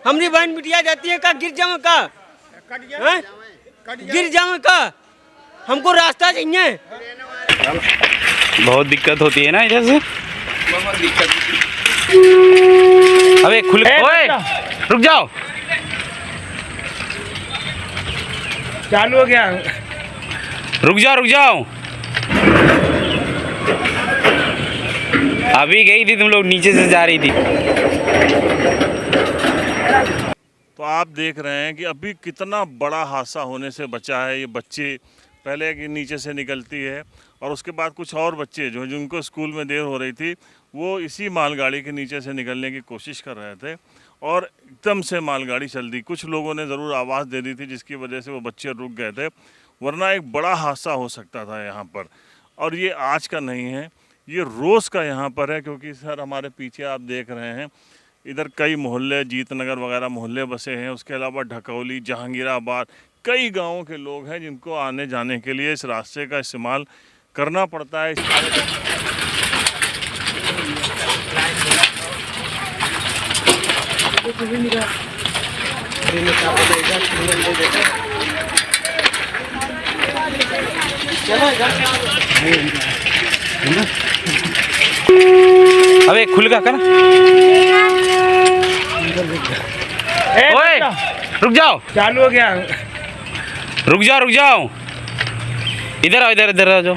हमारी बहन बिटिया जाती है का गिर जाऊँ का हैं? गिर जाऊँ का हमको रास्ता चाहिए। बहुत दिक्कत होती है ना इधर से। बहुत दिक्कत। अबे खुल, ओए रुक जाओ, चालू हो गया। रुक जाओ रुक जाओ। अभी गई थी तुम लोग, नीचे से जा रही थी। तो आप देख रहे हैं कि अभी कितना बड़ा हादसा होने से बचा है। ये बच्चे पहले कि नीचे से निकलती है और उसके बाद कुछ और बच्चे जो जिनको स्कूल में देर हो रही थी वो इसी मालगाड़ी के नीचे से निकलने की कोशिश कर रहे थे और एकदम से मालगाड़ी चल दी। कुछ लोगों ने ज़रूर आवाज़ दे दी थी जिसकी वजह से वो बच्चे रुक गए थे, वरना एक बड़ा हादसा हो सकता था यहाँ पर। और ये आज का नहीं है, ये रोज़ का यहाँ पर है, क्योंकि सर हमारे पीछे आप देख रहे हैं इधर कई मोहल्ले, जीतनगर वगैरह मोहल्ले बसे हैं। उसके अलावा ढकौली, जहांगीराबाद, कई गांवों के लोग हैं जिनको आने जाने के लिए इस रास्ते का इस्तेमाल करना पड़ता है। अबे खुल का कर, ओए रुक जाओ, चालू हो गया। रुक जाओ रुक जाओ। इधर आओ, इधर इधर आ जाओ।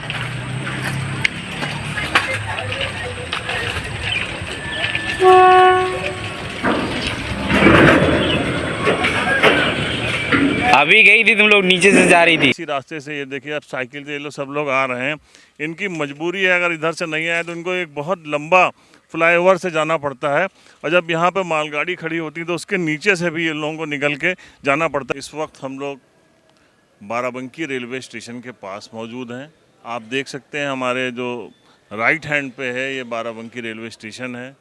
अभी गई थी तुम लोग, नीचे से जा रही थी। इसी रास्ते से ये देखिए, अब साइकिल से ये लोग सब लोग आ रहे हैं। इनकी मजबूरी है, अगर इधर से नहीं आए तो इनको एक बहुत लंबा फ्लाईओवर से जाना पड़ता है, और जब यहाँ पे मालगाड़ी खड़ी होती है तो उसके नीचे से भी ये लोगों को निकल के जाना पड़ता है। इस वक्त हम लोग बाराबंकी रेलवे स्टेशन के पास मौजूद हैं। आप देख सकते हैं हमारे जो राइट हैंड पे है ये बाराबंकी रेलवे स्टेशन है,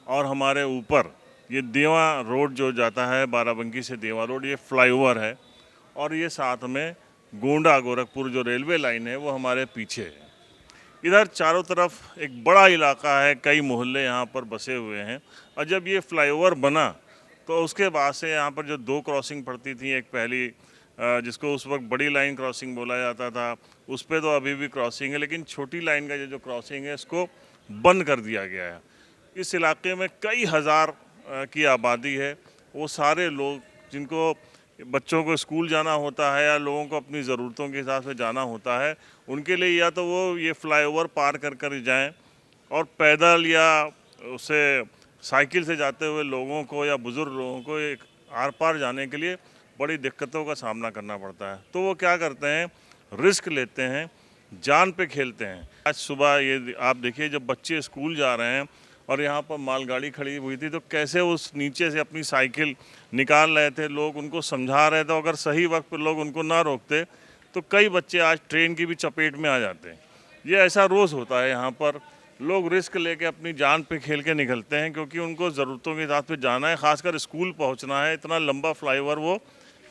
और हमारे ऊपर ये देवा रोड जो जाता है, बाराबंकी से देवा रोड, ये फ्लाईओवर है, और ये साथ में गोंडा गोरखपुर जो रेलवे लाइन है वो हमारे पीछे है। इधर चारों तरफ एक बड़ा इलाका है, कई मोहल्ले यहाँ पर बसे हुए हैं। और जब ये फ्लाईओवर बना तो उसके बाद से यहाँ पर जो दो क्रॉसिंग पड़ती थी, एक पहली जिसको उस वक्त बड़ी लाइन क्रॉसिंग बोला जाता था, उस पर तो अभी भी क्रॉसिंग है, लेकिन छोटी लाइन का जो क्रॉसिंग है इसको बंद कर दिया गया है। इस इलाके में कई हज़ार की आबादी है। वो सारे लोग जिनको बच्चों को स्कूल जाना होता है या लोगों को अपनी ज़रूरतों के हिसाब से जाना होता है, उनके लिए या तो वो ये फ्लाईओवर पार कर कर जाएँ, और पैदल या उसे साइकिल से जाते हुए लोगों को या बुज़ुर्ग लोगों को एक आर पार जाने के लिए बड़ी दिक्कतों का सामना करना पड़ता है। तो वो क्या करते हैं, रिस्क लेते हैं, जान पे खेलते हैं। आज सुबह ये आप देखिए, जब बच्चे स्कूल जा रहे हैं और यहाँ पर मालगाड़ी खड़ी हुई थी तो कैसे उस नीचे से अपनी साइकिल निकाल रहे थे, लोग उनको समझा रहे थे। अगर सही वक्त पर लोग उनको ना रोकते तो कई बच्चे आज ट्रेन की भी चपेट में आ जाते हैं। ये ऐसा रोज़ होता है यहाँ पर। लोग रिस्क लेके अपनी जान पे खेल के निकलते हैं, क्योंकि उनको ज़रूरतों के हिसाब से जाना है, ख़ासकर स्कूल पहुँचना है। इतना लंबा फ्लाईओवर वो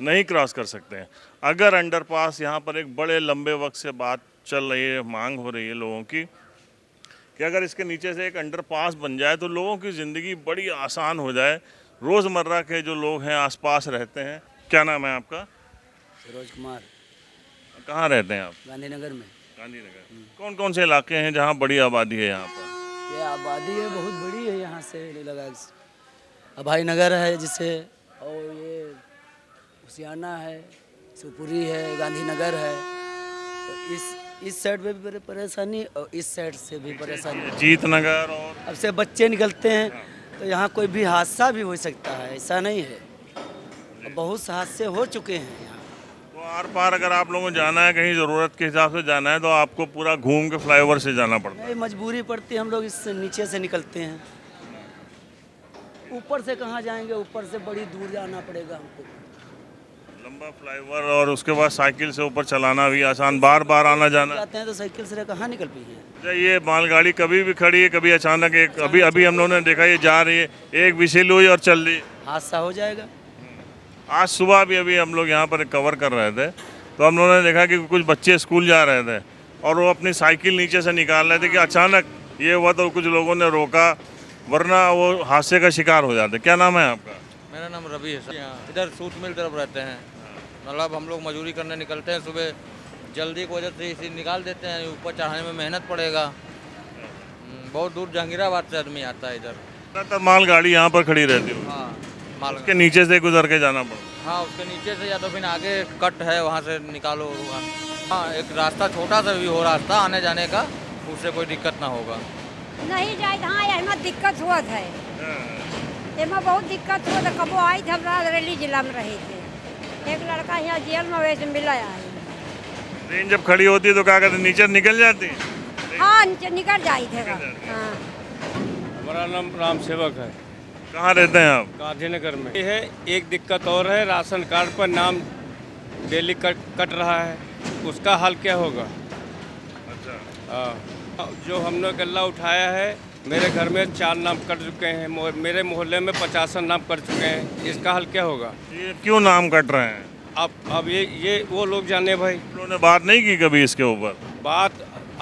नहीं क्रॉस कर सकते हैं। अगर अंडरपास, यहाँ पर एक बड़े लंबे वक्त से बात चल रही है, मांग हो रही है लोगों की कि अगर इसके नीचे से एक अंडरपास बन जाए तो लोगों की ज़िंदगी बड़ी आसान हो जाए। रोज़मर्रा के जो लोग हैं आसपास रहते हैं। क्या नाम है आपका? सरोज कुमार। कहाँ रहते हैं आप? गांधीनगर में। गांधीनगर। कौन कौन से इलाके हैं जहाँ बड़ी आबादी है यहाँ पर? ये आबादी है बहुत बड़ी है, यहाँ से लगा अभाई नगर है जिसे, और ये हुसियाना है, सुपुरी है, गांधीनगर है। तो इस साइड पे भी परेशानी और इस साइड से भी परेशानी। जीतनगर और अब से बच्चे निकलते हैं तो यहाँ कोई भी हादसा भी हो सकता है, ऐसा नहीं है। बहुत से हादसे हो चुके हैं यहाँ। तो आर पार अगर आप लोगों को जाना है, कहीं ज़रूरत के हिसाब से जाना है, तो आपको पूरा घूम के फ्लाईओवर से जाना पड़ता है। नहीं, मजबूरी पड़ती है, हम लोग इस नीचे से निकलते हैं। ऊपर से कहाँ जाएंगे, ऊपर से बड़ी दूर जाना पड़ेगा हमको। लंबा फ्लाईओवर, और उसके बाद साइकिल से ऊपर चलाना भी आसान, बार बार आना जाना। जाते हैं तो साइकिल से कहाँ निकल पाई है। अच्छा, ये मालगाड़ी कभी भी खड़ी है, कभी अचानक एक अभी हम लोगों ने देखा ये जा रही है, एक विसिल हुई और चल रही। हादसा हो जाएगा। आज सुबह भी अभी हम लोग यहाँ पर कवर कर रहे थे तो हम लोगों ने देखा कि कुछ बच्चे स्कूल जा रहे थे और वो अपनी साइकिल नीचे से निकाल रहे थे कि अचानक ये हुआ तो कुछ लोगों ने रोका, वरना वो हादसे का शिकार हो जाते। क्या नाम है आपका? मेरा मेरा नाम रवि है सर। यहाँ इधर सूत मिल तरफ रहते हैं। मतलब हम लोग मजदूरी करने निकलते हैं सुबह, जल्दी की वजह से इसी निकाल देते हैं, ऊपर चढ़ाने में मेहनत पड़ेगा। बहुत दूर जहांगीराबाद से आदमी आता है इधर। ज़्यादातर मालगाड़ी यहाँ पर खड़ी रहती है, हाँ माल उसके नीचे से गुजर के जाना पड़ता हाँ उसके नीचे से या तो फिर आगे कट है वहाँ से निकालो होगा। हाँ एक रास्ता छोटा सा भी हो रास्ता आने जाने का, उससे कोई दिक्कत ना होगा। नहीं जाए हाँ एमा दिक्कत हुआ है। एमा बहुत दिक्कत हुआ था। कबो आई थे, हम रायबरेली जिला में रहे थे। एक लड़का यहाँ जेल में वैसे मिला है। ट्रेन जब खड़ी होती है तो क्या कहते हैं, नीचे निकल जाती है? हाँ नीचे निकल जाई थे। हाँ हमारा नाम राम सेवक है। कहाँ रहते हैं आप? गांधीनगर में। ये है एक दिक्कत और है, राशन कार्ड पर नाम डेली कट रहा है, उसका हल क्या होगा? अच्छा, जो हमने गल्ला उठाया है, मेरे घर में 4 नाम कट चुके हैं, मेरे मोहल्ले में 50 नाम कट चुके हैं, इसका हल क्या होगा? ये क्यों नाम कट रहे हैं? अब ये वो लोग जाने भाई। आप लोगों ने बात नहीं की कभी इसके ऊपर? बात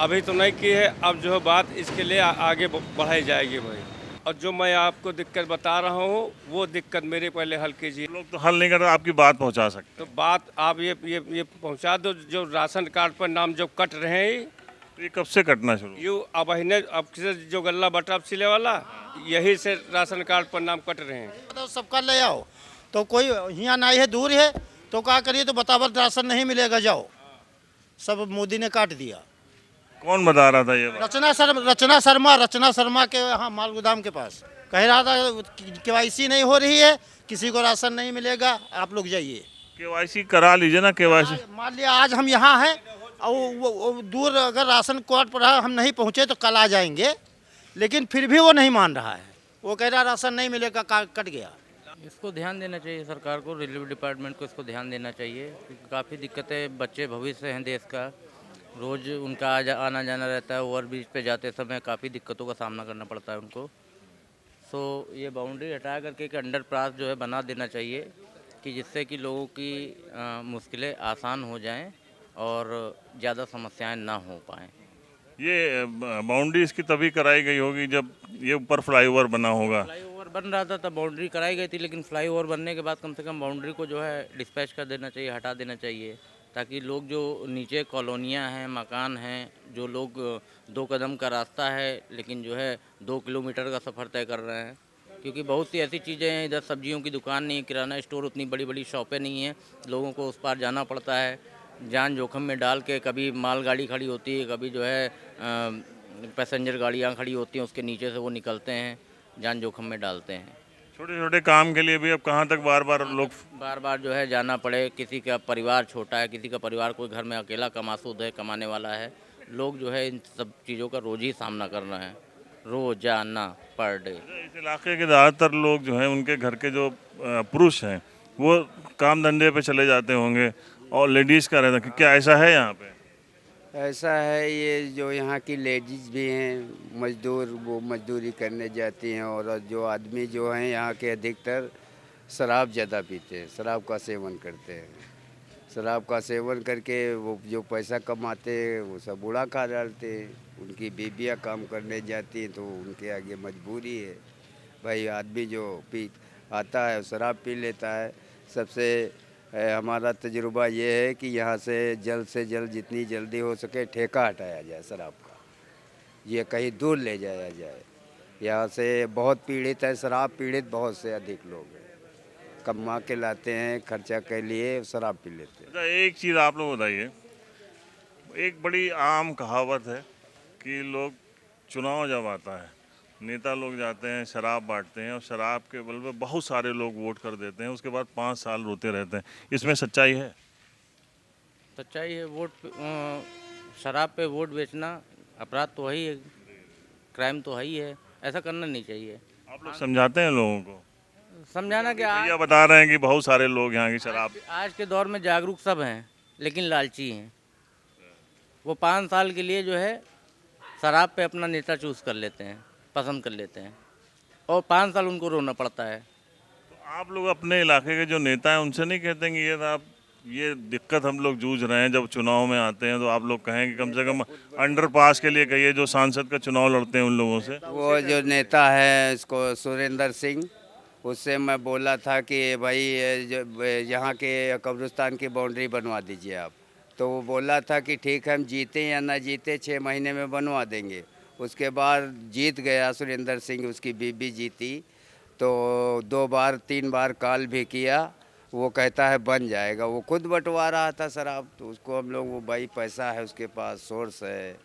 अभी तो नहीं की है, अब जो है बात इसके लिए आगे बढ़ाई जाएगी भाई। और जो मैं आपको दिक्कत बता रहा हूँ वो दिक्कत मेरे पहले हल कीजिए। लोग तो हल नहीं कर रहे, आपकी बात पहुंचा सकते तो बात आप ये पहुँचा दो। जो राशन कार्ड पर नाम जो कट रहे हैं, तो ये कब से कटना शुरू? यू अब किसी जो गल्ला बटा सिले वाला, यही से राशन कार्ड पर नाम कट रहे हैं। तो सबका ले आओ, तो कोई यहाँ नहीं है, दूर है, तो क्या करिए, तो बतावर राशन नहीं मिलेगा, जाओ। सब मोदी ने काट दिया। कौन बता रहा था ये बात? रचना शर्मा के यहाँ माल गोदाम के पास कह रहा था KYC नहीं हो रही है, किसी को राशन नहीं मिलेगा, आप लोग जाइए। KYC करा लीजिए ना। KYC मान लिया आज हम यहाँ हैं और वो दूर अगर राशन कार्ड पर हम नहीं पहुँचे तो कल आ जाएंगे, लेकिन फिर भी वो नहीं मान रहा है। वो कह रहा राशन नहीं मिलेगा, कट गया। इसको ध्यान देना चाहिए सरकार को, रेलवे डिपार्टमेंट को इसको ध्यान देना चाहिए, क्योंकि काफ़ी दिक्कतें, बच्चे भविष्य हैं देश का, रोज़ उनका आना जाना रहता है, ओवर ब्रिज पे जाते समय काफ़ी दिक्कतों का सामना करना पड़ता है उनको। सो ये बाउंड्री हटा करके एक अंडर पास जो है बना देना चाहिए, कि जिससे कि लोगों की मुश्किलें आसान हो जाएं और ज़्यादा समस्याएं ना हो पाएँ। ये बाउंड्री इसकी तभी कराई गई होगी जब ये ऊपर फ्लाईओवर बना होगा। फ्लाईओवर बन रहा था तब बाउंड्री कराई गई थी, लेकिन फ्लाईओवर बनने के बाद कम से कम बाउंड्री को जो है डिस्पैच कर देना चाहिए, हटा देना चाहिए, ताकि लोग जो नीचे कॉलोनियाँ हैं, मकान हैं, जो लोग 2 कदम का रास्ता है लेकिन जो है 2 किलोमीटर का सफ़र तय कर रहे हैं, क्योंकि बहुत सी ऐसी चीज़ें हैं, इधर सब्जियों की दुकान नहीं है, किराना स्टोर, उतनी बड़ी बड़ी शॉपें नहीं हैं, लोगों को उस पार जाना पड़ता है, जान जोखिम में डाल के। कभी मालगाड़ी खड़ी होती है, कभी जो है पैसेंजर गाड़ियाँ खड़ी होती हैं, उसके नीचे से वो निकलते हैं, जान जोखिम में डालते हैं। छोटे छोटे काम के लिए भी अब कहाँ तक बार बार जो है जाना पड़े। किसी का परिवार छोटा है, किसी का परिवार कोई घर में अकेला कमासूद है, कमाने वाला है, लोग जो है इन सब चीज़ों का रोज़ ही सामना कर रहे हैं, रोजाना पर डे। इस इलाके के ज़्यादातर लोग जो हैं, उनके घर के जो पुरुष हैं वो काम धंधे पे चले जाते होंगे और लेडीज़ का रहता, क्या ऐसा है यहाँ पे? ऐसा है, ये जो यहाँ की लेडीज़ भी हैं मजदूर, वो मजदूरी करने जाती हैं, और जो आदमी जो हैं यहाँ के अधिकतर शराब ज़्यादा पीते हैं, शराब का सेवन करते हैं। शराब का सेवन करके वो जो पैसा कमाते हैं वो सब उड़ा खा डालते हैं। उनकी बीबियाँ काम करने जाती हैं तो उनके आगे मजबूरी है भाई, आदमी जो पी आता है शराब पी लेता है। सबसे हमारा तजुर्बा ये है कि यहाँ से जल्द जितनी जल्दी हो सके ठेका हटाया जाए शराब का, ये कहीं दूर ले जाया जाए। यहाँ से बहुत पीड़ित है, शराब पीड़ित बहुत से अधिक लोग हैं, कमा के लाते हैं, खर्चा के लिए शराब पी लेते हैं। अच्छा, एक चीज़ आप लोग बताइए, एक बड़ी आम कहावत है कि लोग चुनाव जब आता है, नेता लोग जाते हैं, शराब बांटते हैं और शराब के बल पे बहुत सारे लोग वोट कर देते हैं, उसके बाद 5 साल रोते रहते हैं। इसमें सच्चाई है? सच्चाई है। शराब पे वोट बेचना अपराध तो है ही है, क्राइम तो है ही है, ऐसा करना नहीं चाहिए। आप लोग समझाते हैं लोगों को? समझाना क्या, भैया बता रहे हैं कि बहुत सारे लोग यहाँ की शराब। आज के दौर में जागरूक सब हैं लेकिन लालची हैं। वो 5 साल के लिए जो है शराब पे अपना नेता चूज कर लेते हैं, पसंद कर लेते हैं, और 5 साल उनको रोना पड़ता है। तो आप लोग अपने इलाके के जो नेता हैं उनसे नहीं कहते कि ये दिक्कत हम लोग जूझ रहे हैं, जब चुनाव में आते हैं तो आप लोग कहें कि कम से कम अंडरपास के लिए कहिए, जो सांसद का चुनाव लड़ते हैं उन लोगों से? वो जो नेता है इसको सुरेंद्र सिंह, उससे मैं बोला था कि भाई यहाँ के कब्रिस्तान की बाउंड्री बनवा दीजिए आप। तो वो बोला था कि ठीक है, हम जीते या ना जीते 6 महीने में बनवा देंगे। उसके बाद जीत गया सुरेंद्र सिंह, उसकी बीबी जीती, तो 2 बार 3 बार कॉल भी किया, वो कहता है बन जाएगा। वो खुद बंटवा रहा था शराब, तो उसको हम लोग, वो भाई पैसा है उसके पास, सोर्स है,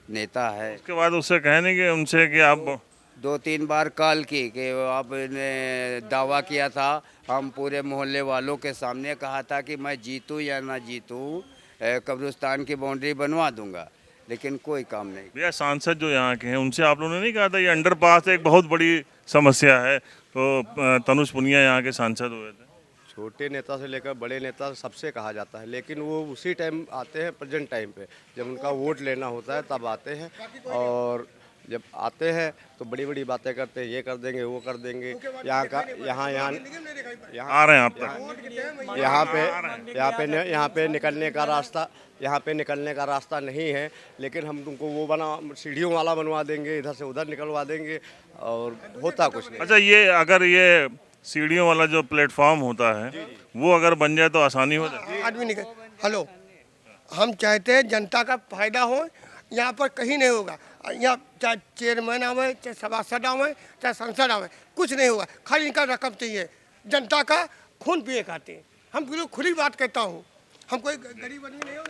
नेता है। उसके बाद उससे कहने के उनसे कि आप 2-3 बार कॉल की कि आपने दावा किया था, हम पूरे मोहल्ले वालों के सामने कहा था कि मैं जीतूं या ना जीतूं कब्रिस्तान की बाउंड्री बनवा दूंगा, लेकिन कोई काम नहीं। भैया सांसद जो यहाँ के हैं उनसे आप लोगों ने नहीं कहा था ये अंडरपास एक बहुत बड़ी समस्या है? तो तनुज पुनिया यहाँ के सांसद हुए थे। छोटे नेता से लेकर बड़े नेता सबसे कहा जाता है, लेकिन वो उसी टाइम आते हैं, प्रेजेंट टाइम पे जब उनका वोट लेना होता है तब आते हैं, और जब आते हैं तो बड़ी बड़ी बातें करते हैं, ये कर देंगे वो कर देंगे। यहाँ का यहाँ आ रहे हैं आप तक? यहाँ पे निकलने का रास्ता नहीं है, लेकिन हम तुमको वो सीढ़ियों वाला बनवा देंगे, इधर से उधर निकलवा देंगे, और होता कुछ नहीं। अच्छा, ये अगर ये सीढ़ियों वाला जो प्लेटफॉर्म होता है वो अगर बन जाए तो आसानी हो जाए। आदमी निकल, हेलो, हम चाहते हैं जनता का फायदा हो, यहाँ पर कहीं नहीं होगा। यहाँ चाहे चेयरमैन आवे, चाहे सभासद आवे, चाहे सांसद आवे, कुछ नहीं होगा। खाली इनका रकम चाहिए, जनता का खून पिए खाते हैं। हम बिल्कुल खुली बात कहता हूँ, हम कोई गरीब आदमी नहीं हो।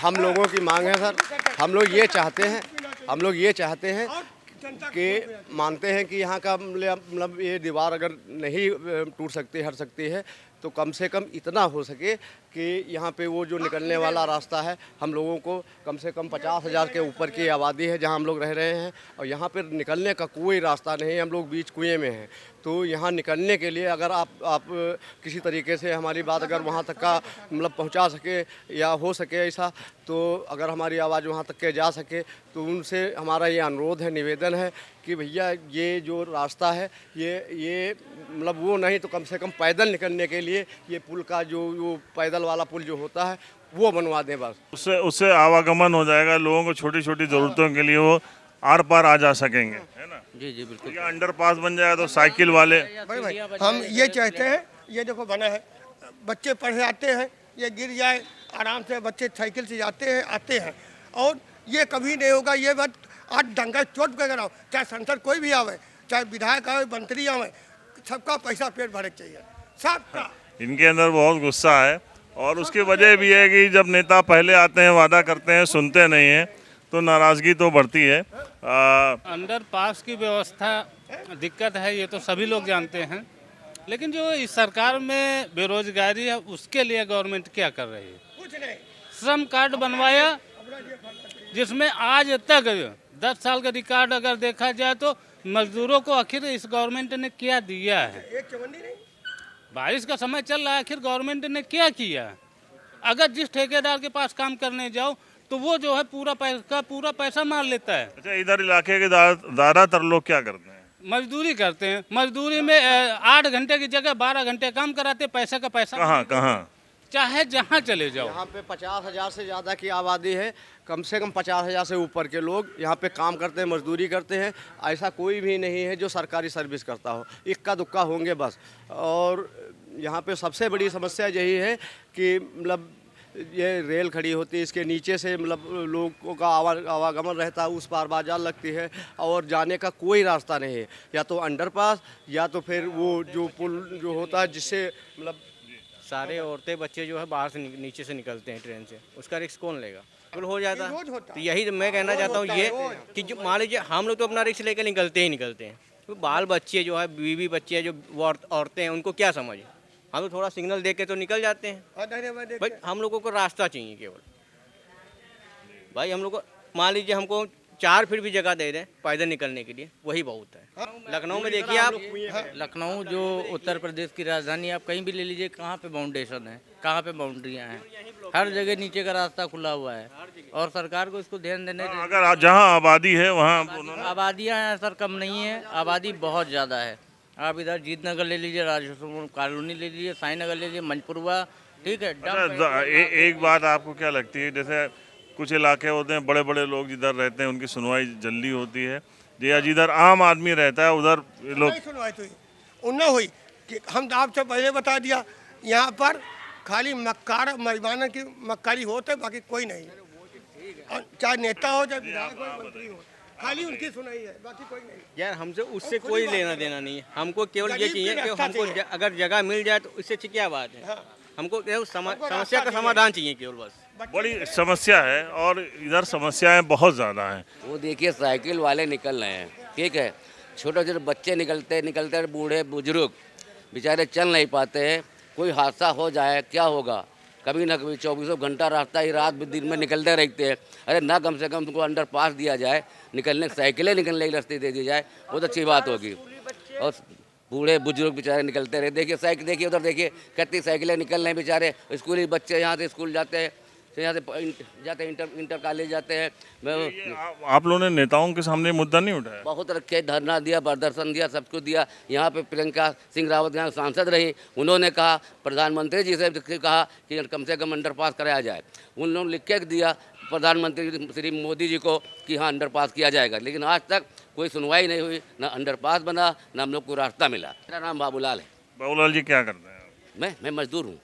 हम लोगों की मांग है सर, हम लोग ये चाहते हैं कि मानते हैं कि यहाँ का मतलब ये दीवार अगर नहीं टूट सकती, हट सकती है, तो कम से कम इतना हो सके कि यहाँ पे वो जो निकलने वाला रास्ता है, हम लोगों को कम से कम 50,000 के ऊपर की आबादी है जहाँ हम लोग रह रहे हैं, और यहाँ पर निकलने का कोई रास्ता नहीं है। हम लोग बीच कुएं में हैं, तो यहाँ निकलने के लिए अगर आप किसी तरीके से हमारी बात अगर वहाँ तक का मतलब पहुँचा सके या हो सके ऐसा, तो अगर हमारी आवाज़ वहाँ तक के जा सके, तो उनसे हमारा ये अनुरोध है, निवेदन है कि भैया ये जो रास्ता है ये मतलब वो नहीं तो कम से कम पैदल निकलने के लिए ये पुल का जो पैदल वाला पुल जो होता है वो बनवा दें बस। उससे आवागमन हो जाएगा, लोगों को छोटी छोटी ज़रूरतों के लिए वो आर पार आ जा सकेंगे, है ना? जी जी बिल्कुल। या अंडरपास बन जाए तो साइकिल वाले। भाई हम ये चाहते हैं, ये देखो बना है, बच्चे पढ़े आते हैं, ये गिर जाए आराम से, बच्चे साइकिल से जाते हैं आते हैं, और ये कभी नहीं होगा। ये बात आज डंगा चोट वगैरह हो, चाहे सांसद कोई भी आवे, चाहे विधायक आवे, मंत्री आवे, सबका पैसा पेट भरे चाहिए, सबका। इनके अंदर बहुत गुस्सा है, और उसकी वजह भी है कि जब नेता पहले आते हैं, वादा करते हैं, सुनते नहीं हैं, तो नाराज़गी तो बढ़ती है। अंडरपास की व्यवस्था दिक्कत है, ये तो सभी लोग जानते हैं, लेकिन जो इस सरकार में बेरोजगारी है उसके लिए गवर्नमेंट क्या कर रही है? कुछ नहीं। श्रम कार्ड बनवाया, जिसमें आज तक 10 साल का रिकॉर्ड अगर देखा जाए तो मजदूरों को आखिर इस गवर्नमेंट ने क्या दिया है? एक चवन्नी नहीं। बारिश का समय चल रहा है, आखिर गवर्नमेंट ने क्या किया? अगर जिस ठेकेदार के पास काम करने जाओ तो वो जो है पूरा पैसा मार लेता है। अच्छा, इधर इलाके के ज़्यादातर लोग क्या करते हैं? मजदूरी करते हैं। मजदूरी में 8 घंटे की जगह 12 घंटे काम कराते, पैसे का पैसा। कहाँ चाहे जहाँ चले जाओ। यहाँ पे 50,000 से ज़्यादा की आबादी है, कम से कम 50,000 से ऊपर के लोग यहाँ पे काम करते हैं, मजदूरी करते हैं। ऐसा कोई भी नहीं है जो सरकारी सर्विस करता हो, इक्का दुक्का होंगे बस। और यहाँ पे सबसे बड़ी समस्या यही है कि मतलब ये रेल खड़ी होती है, इसके नीचे से मतलब लोगों का आवागमन रहता है, उस पार बाजार लगती है, और जाने का कोई रास्ता नहीं है। या तो अंडरपास या तो फिर वो जो पुल जो होता है जिससे मतलब सारे औरतें बच्चे जो है बाहर से नीचे से निकलते हैं ट्रेन से, उसका रिस्क कौन लेगा? बिल्कुल हो जाता है। तो यही मैं कहना चाहता हूँ ये कि जो मान लीजिए हम लोग तो अपना रिस्क लेकर निकलते हैं, तो बाल बच्चे जो है, बीवी बच्चे जो वो औरतें हैं, उनको क्या समझ? हम लोग थोड़ा सिग्नल दे के तो निकल जाते हैं। भाई हम लोगों को रास्ता चाहिए केवल। भाई हम लोग को मान लीजिए हमको 4 फीट भी जगह दे दें पैदल निकलने के लिए, वही बहुत है। लखनऊ में देखिए आप, लखनऊ जो उत्तर प्रदेश की राजधानी, आप कहीं भी ले लीजिए, कहाँ पे बाउंडेशन है, कहाँ पे बाउंड्रियाँ हैं, हर जगह नीचे का रास्ता खुला हुआ है, और सरकार को इसको ध्यान देने। अगर जहाँ आबादी है वहाँ आबादियाँ हैं सर, कम नहीं है, आबादी बहुत ज़्यादा है। आप इधर जीतनगर ले लीजिए, राजेश्वर कॉलोनी ले लीजिए, साईनगर ले लीजिए, मंजपुरवा, ठीक है। एक बात आपको क्या लगती है, जैसे कुछ इलाके होते हैं बड़े बड़े लोग जिधर रहते हैं उनकी सुनवाई जल्दी होती है, या जिधर आम आदमी रहता है उधर लोग सुनवाई तो उन्ना हुई, कि हम तो आपसे पहले बता दिया, यहाँ पर खाली मक्कार महिमाना की मक्कारी होते, बाकी कोई नहीं। और चाहे नेता हो, चाहे विधायक हो, मंत्री हो, खाली उनकी सुनाई है, बाकी कोई नहीं। यार हमसे उससे कोई लेना देना नहीं है, हमको केवल ये चाहिए कि हमको अगर जगह मिल जाए तो इससे अच्छी क्या बात है। हमको केवल समस्या का समाधान चाहिए केवल, बस। बड़ी समस्या है और इधर समस्याएं बहुत ज़्यादा हैं। वो देखिए साइकिल वाले निकल रहे हैं, ठीक है, छोटे छोटे बच्चे निकलते बूढ़े बुजुर्ग बेचारे चल नहीं पाते हैं। कोई हादसा हो जाए क्या होगा, कभी ना कभी 24 घंटा रास्ता ही रात दिन में निकलते रहते हैं। अरे ना कम से कम उनको अंडर पास दिया जाए, साइकिलें निकलने की रास्ते दे दी जाए, बहुत अच्छी बात होगी। और बूढ़े बुजुर्ग बेचारे निकलते रहे, देखिए साइकिल, देखिए उधर देखिए कितनी साइकिलें निकल रहे हैं बेचारे। स्कूली बच्चे यहाँ से स्कूल जाते हैं, यहाँ से जाते हैं इंटर कॉलेज जाते हैं। आप लोगों ने नेताओं के सामने मुद्दा नहीं उठाया? बहुत रखे, धरना दिया, प्रदर्शन दिया, सब कुछ दिया। यहाँ पे प्रियंका सिंह रावत यहाँ सांसद रही, उन्होंने कहा, प्रधानमंत्री जी से कहा कि कम से कम अंडरपास कराया जाए। उन लोगों ने लिख के दिया प्रधानमंत्री श्री मोदी जी को कि हाँ अंडरपास किया जाएगा, लेकिन आज तक कोई सुनवाई नहीं हुई, ना अंडरपास बना, ना हम लोग को रास्ता मिला। मेरा नाम बाबूलाल है। बाबूलाल जी क्या करते हैं? मैं मजदूर हूँ।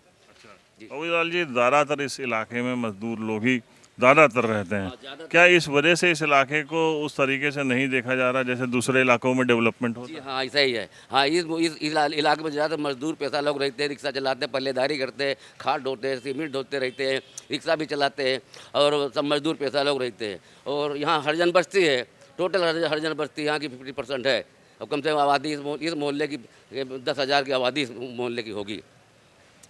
बाबूलाल जी, ज़्यादातर इस इलाके में मजदूर लोग ही ज़्यादातर रहते हैं, क्या इस वजह से इस इलाके को उस तरीके से नहीं देखा जा रहा जैसे दूसरे इलाकों में डेवलपमेंट होता है? हाँ ऐसा ही है। हाँ, इस इलाके में ज़्यादातर मजदूर पैसा लोग रहते हैं, रिक्शा चलाते हैं, पल्लेदारी करते हैं, खाद ढोते हैं, सीमेंट ढोते रहते हैं, रिक्शा भी चलाते हैं, और सब मजदूर पैसा लोग रहते हैं। और यहाँ हरिजन बस्ती है, टोटल हरिजन बस्ती यहाँ की 50% है। और कम से कम आबादी इस मोहल्ले की 10,000 की आबादी इस मोहल्ले की होगी,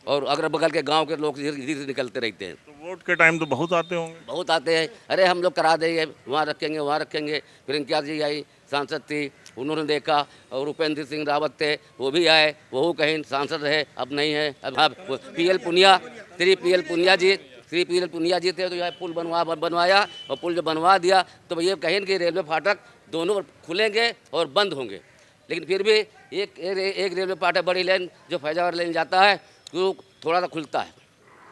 और अगल बगल के गांव के लोग इधर से निकलते रहते हैं। तो वोट के टाइम तो बहुत आते होंगे? बहुत आते हैं। अरे हम लोग करा देंगे, वहाँ रखेंगे, वहाँ रखेंगे। प्रियंका जी आई, सांसद थी, उन्होंने देखा, और उपेंद्र सिंह रावत थे, वो भी आए, वो कहीं सांसद है, अब नहीं है। अब पीएल पुनिया जी थे, तो यह पुल बनवाया, और पुल जो बनवा दिया तो ये कहें कि रेलवे फाटक दोनों खुलेंगे और बंद होंगे, लेकिन फिर भी एक रेलवे फाटक बड़ी लाइन जो फैजाबाद लाइन जाता है तो थोड़ा सा खुलता है,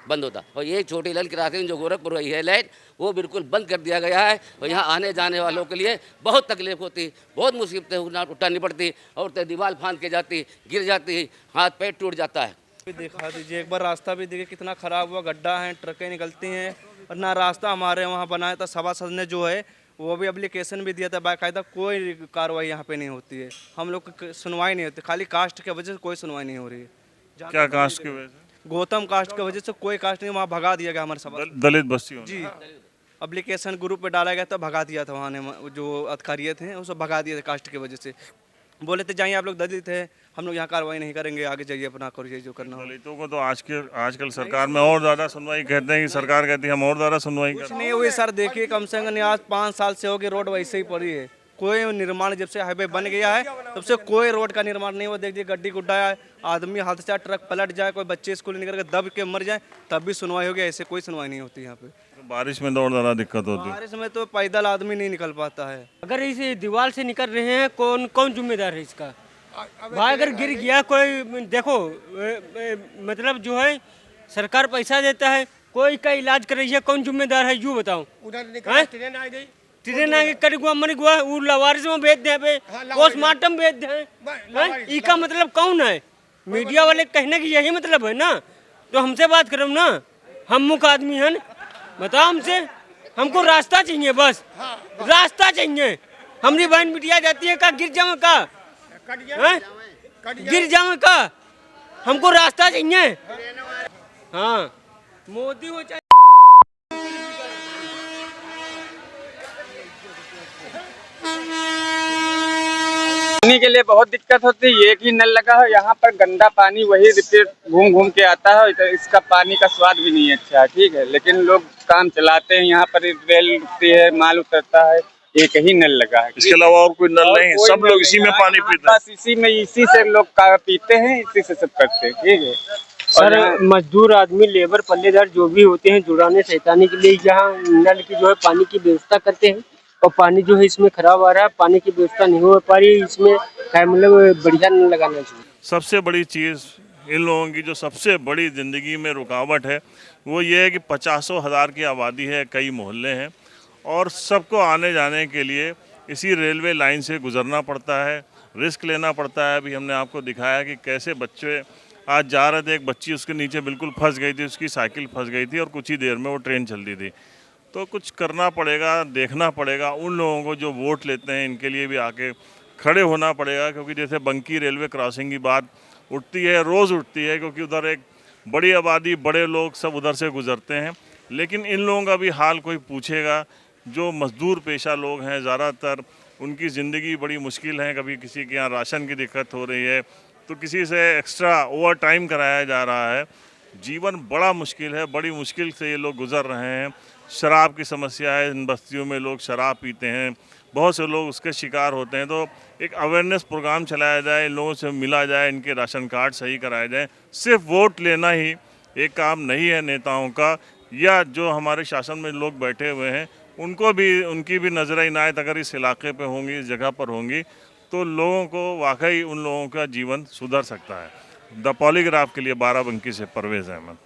बंद होता। और ये छोटी लाइन क्रॉसिंग जो गोरखपुर रही है लाइन, वो बिल्कुल बंद कर दिया गया है। और यहाँ आने जाने वालों के लिए बहुत तकलीफ होती, बहुत मुसीबतें उठानी पड़ती, और दीवार फांद के जाती, गिर जाती, हाथ पैर टूट जाता है। दिखा दीजिए एक बार, रास्ता भी देखिए कितना ख़राब हुआ, गड्ढा है, ट्रकें निकलती हैं, और ना रास्ता हमारे वहाँ बनाया था। सभासद ने जो है वो भी एप्लीकेशन भी दिया था बाकायदा, कोई कार्रवाई यहाँ पे नहीं होती है। हम लोग की सुनवाई नहीं होती, खाली कास्ट की वजह से कोई सुनवाई नहीं हो रही है। क्या कास्ट की वजह से? गौतम कास्ट की वजह से कोई कास्ट नहीं, वहाँ भगा दिया गया हमारे सभा। दलित बस्ती जी, एप्लीकेशन ग्रुप पे डाला गया था, भगा दिया था वहाँ ने, जो अधिकारी थे उसको भगा दिया था कास्ट की वजह से। बोले थे जाइए आप लोग दलित है, हम लोग यहाँ कार्रवाई नहीं करेंगे, आगे जाइए अपना करिए जो करना। दलितों को तो आजकल सरकार में और ज़्यादा सुनवाई कहते हैं कि सरकार कहती है हम और ज़्यादा सुनवाई कुछ नहीं हुई सर। देखिए कम से कम आज 5 साल से हो गए, रोड वैसे ही पड़ी है, कोई निर्माण जब से हाईवे बन गया है तब से कोई रोड का निर्माण नहीं हुआ। देखिए गड्डी गुड्डा है, आदमी हादसा, ट्रक पलट जाए, कोई बच्चे स्कूल निकल के दब के मर जाए तब भी सुनवाई होगी, ऐसे कोई सुनवाई नहीं होती यहाँ पे। तो बारिश में तो और ज़्यादा दिक्कत होती है। बारिश में तो पैदल आदमी नहीं निकल पाता है। अगर इस दीवार से निकल रहे हैं, कौन जिम्मेदार है इसका? भाई अगर गिर गया कोई, देखो मतलब जो है सरकार पैसा देता है, कोई का इलाज कर रही है, कौन जिम्मेदार है यूँ बताओ? ट्रेन आगे कट गुआ मर गुआ, वो लवारिस में भेज दे पे, पोस्टमार्टम भेज दे, इसका मतलब कौन है? मीडिया वाले कहने की यही मतलब है ना, तो हमसे बात करो ना, हम मुख्य आदमी हैं, बताओ हमसे, हमको रास्ता चाहिए, बस रास्ता चाहिए। हमारी बहन बिटिया जाती है का गिर जावे का, गिर जावे का, हमको रास्ता चाहिए। हाँ, मोदी हो चाहे पानी के लिए बहुत दिक्कत होती है। एक ही नल लगा है यहाँ पर, गंदा पानी वही रिपीट घूम के आता है, तो इसका पानी का स्वाद भी नहीं अच्छा है, ठीक है। लेकिन लोग काम चलाते हैं, यहाँ पर रेल रुकती है, माल उतरता है, एक ही नल लगा है, इसके अलावा और कोई नल नहीं है, सब लोग इसी में पानी पीते हैं। इसी से लोग पीते हैं, इसी से सब करते हैं, ठीक है। सर मजदूर आदमी, लेबर, पल्लेदार जो भी होते हैं, जुड़ाने सैताने के लिए यहाँ नल की जो है पानी की व्यवस्था करते हैं, और पानी जो है इसमें खराब आ रहा है, पानी की व्यवस्था नहीं हो पा रही, इसमें मतलब बढ़िया नल लगाना चाहिए। सबसे बड़ी चीज़ इन लोगों की जो सबसे बड़ी ज़िंदगी में रुकावट है वो ये है कि 50,000 की आबादी है, कई मोहल्ले हैं, और सबको आने जाने के लिए इसी रेलवे लाइन से गुजरना पड़ता है। रिस्क लेना पड़ता है। अभी हमने आपको दिखाया कि कैसे बच्चे आज जा रहे थे, एक बच्ची उसके नीचे बिल्कुल फंस गई थी, उसकी साइकिल फंस गई थी और कुछ ही देर में वो ट्रेन चलती थी। तो कुछ करना पड़ेगा, देखना पड़ेगा। उन लोगों को जो वोट लेते हैं इनके लिए भी आके खड़े होना पड़ेगा, क्योंकि जैसे बंकी रेलवे क्रॉसिंग की बात उठती है, रोज़ उठती है, क्योंकि उधर एक बड़ी आबादी, बड़े लोग सब उधर से गुजरते हैं। लेकिन इन लोगों का भी हाल कोई पूछेगा? जो मज़दूर पेशा लोग हैं ज़्यादातर, उनकी ज़िंदगी बड़ी मुश्किल है। कभी किसी के यहाँ राशन की दिक्कत हो रही है, तो किसी से एक्स्ट्रा ओवर टाइम कराया जा रहा है। जीवन बड़ा मुश्किल है, बड़ी मुश्किल से ये लोग गुजर रहे हैं। शराब की समस्या है, इन बस्तियों में लोग शराब पीते हैं, बहुत से लोग उसके शिकार होते हैं। तो एक अवेयरनेस प्रोग्राम चलाया जाए, इन लोगों से मिला जाए, इनके राशन कार्ड सही कराए जाए। सिर्फ वोट लेना ही एक काम नहीं है नेताओं का, या जो हमारे शासन में लोग बैठे हुए हैं उनको भी, उनकी भी नज़र इनायत अगर इस इलाके पे होंगी, इस जगह पर होंगी, तो लोगों को वाकई उन लोगों का जीवन सुधर सकता है। द पॉलीग्राफ के लिए बाराबंकी से परवेज़ अहमद।